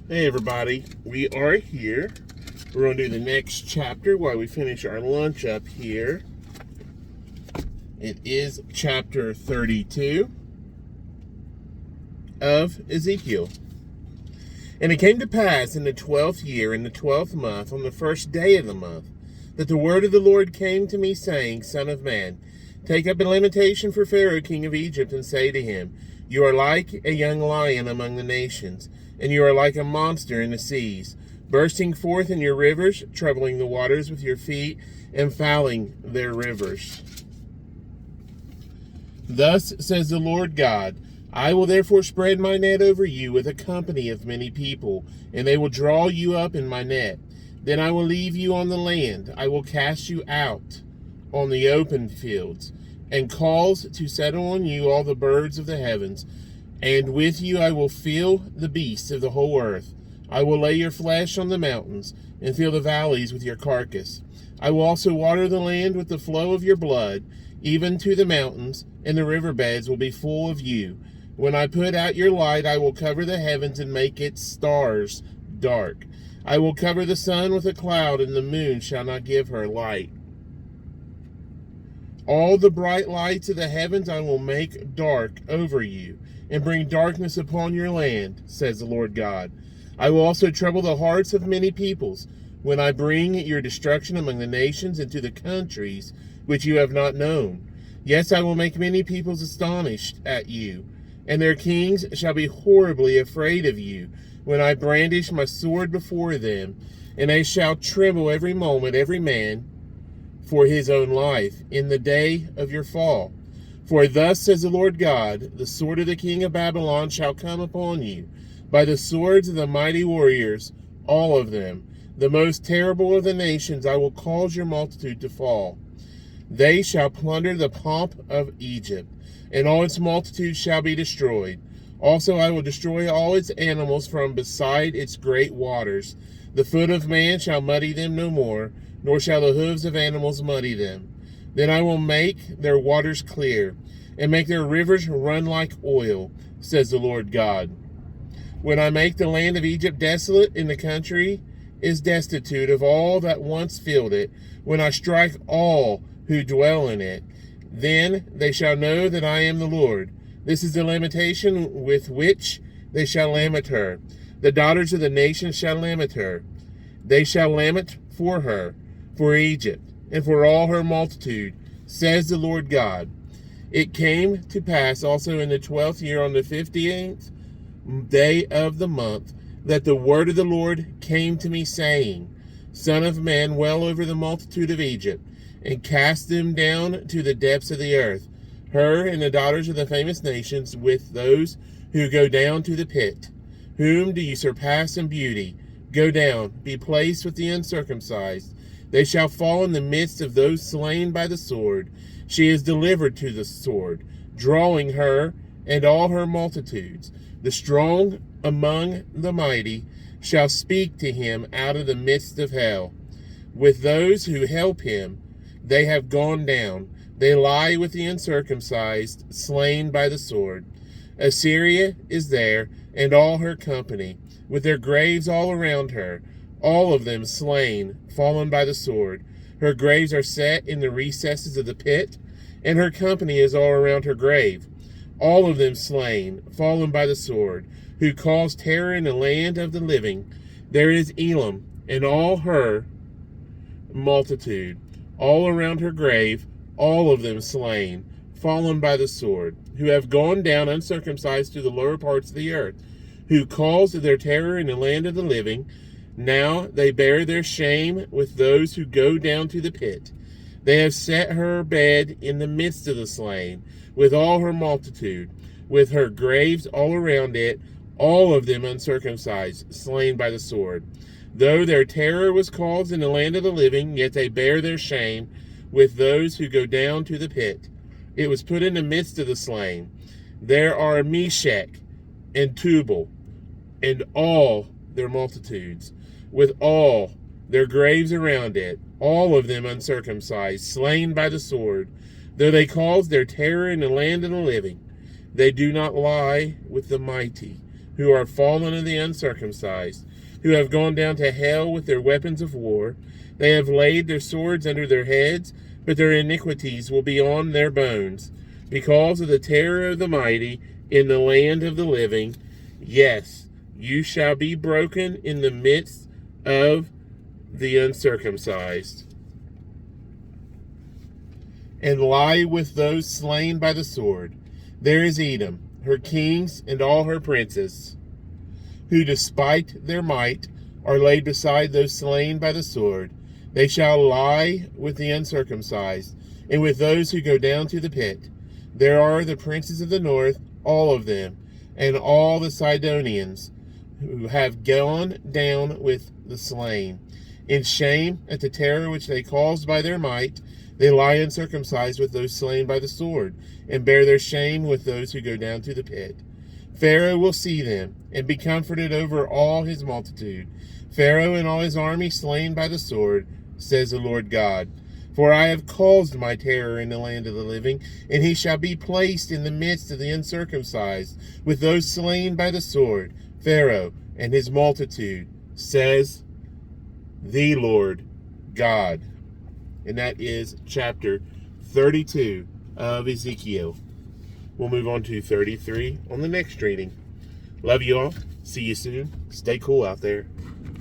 Hey everybody, we are here. We're going to do the next chapter while we finish our lunch up here. It is chapter 32 of Ezekiel. And it came to pass in the 12th year, in the 12th month, on the first day of the month, that the word of the Lord came to me, saying, Son of man, take up a lamentation for Pharaoh king of Egypt, and say to him, You are like a young lion among the nations, and you are like a monster in the seas, bursting forth in your rivers, troubling the waters with your feet, and fouling their rivers. Thus says the Lord God, I will therefore spread my net over you with a company of many people, and they will draw you up in my net. Then I will leave you on the land. I will cast you out on the open fields, and cause to settle on you all the birds of the heavens. And with you I will fill the beasts of the whole earth. I will lay your flesh on the mountains, and fill the valleys with your carcass. I will also water the land with the flow of your blood, even to the mountains, and the river beds will be full of you. When I put out your light, I will cover the heavens and make its stars dark. I will cover the sun with a cloud, and the moon shall not give her light. All the bright lights of the heavens I will make dark over you, and bring darkness upon your land, says the Lord God. I will also trouble the hearts of many peoples, when I bring your destruction among the nations into the countries which you have not known. Yes, I will make many peoples astonished at you, and their kings shall be horribly afraid of you, when I brandish my sword before them, and they shall tremble every moment, every man for his own life, in the day of your fall. For thus says the Lord God, the sword of the king of Babylon shall come upon you, by the swords of the mighty warriors, all of them, the most terrible of the nations. I will cause your multitude to fall. They shall plunder the pomp of Egypt, and all its multitude shall be destroyed. Also I will destroy all its animals from beside its great waters. The foot of man shall muddy them no more, nor shall the hooves of animals muddy them. Then I will make their waters clear, and make their rivers run like oil, says the Lord God. When I make the land of Egypt desolate, and the country is destitute of all that once filled it, when I strike all who dwell in it, then they shall know that I am the Lord. This is the lamentation with which they shall lament her. The daughters of the nations shall lament her. They shall lament for her, for Egypt, and for all her multitude, says the Lord God. It came to pass also in the 12th year, on the 15th day of the month, that the word of the Lord came to me, saying, Son of man, well over the multitude of Egypt, and cast them down to the depths of the earth, her and the daughters of the famous nations, with those who go down to the pit. Whom do you surpass in beauty? Go down, be placed with the uncircumcised. They shall fall in the midst of those slain by the sword. She is delivered to the sword, drawing her and all her multitudes. The strong among the mighty shall speak to him out of the midst of hell. With those who help him, they have gone down. They lie with the uncircumcised, slain by the sword. Assyria is there, and all her company, with their graves all around her, all of them slain, fallen by the sword. Her graves are set in the recesses of the pit, and her company is all around her grave. All of them slain, fallen by the sword, who caused terror in the land of the living. There is Elam, and all her multitude, all around her grave, all of them slain, fallen by the sword, who have gone down uncircumcised to the lower parts of the earth, who caused their terror in the land of the living. Now they bear their shame with those who go down to the pit. They have set her bed in the midst of the slain, with all her multitude, with her graves all around it, all of them uncircumcised, slain by the sword. Though their terror was caused in the land of the living, yet they bear their shame with those who go down to the pit. It was put in the midst of the slain. There are Meshach and Tubal, and all their multitudes, with all their graves around it, all of them uncircumcised, slain by the sword. Though they caused their terror in the land of the living, they do not lie with the mighty, who are fallen of the uncircumcised, who have gone down to hell with their weapons of war. They have laid their swords under their heads, but their iniquities will be on their bones, because of the terror of the mighty in the land of the living. Yes, you shall be broken in the midst of the uncircumcised, and lie with those slain by the sword. There is Edom, her kings and all her princes, who despite their might are laid beside those slain by the sword. They shall lie with the uncircumcised, and with those who go down to the pit. There are the princes of the north, all of them, and all the Sidonians, who have gone down with the slain. In shame at the terror which they caused by their might, they lie uncircumcised with those slain by the sword, and bear their shame with those who go down to the pit. Pharaoh will see them, and be comforted over all his multitude. Pharaoh and all his army slain by the sword, says the Lord God. For I have caused my terror in the land of the living, and he shall be placed in the midst of the uncircumcised, with those slain by the sword, Pharaoh and his multitude, says the Lord God. And that is chapter 32 of Ezekiel. We'll move on to 33 on the next reading. Love you all. See you soon. Stay cool out there.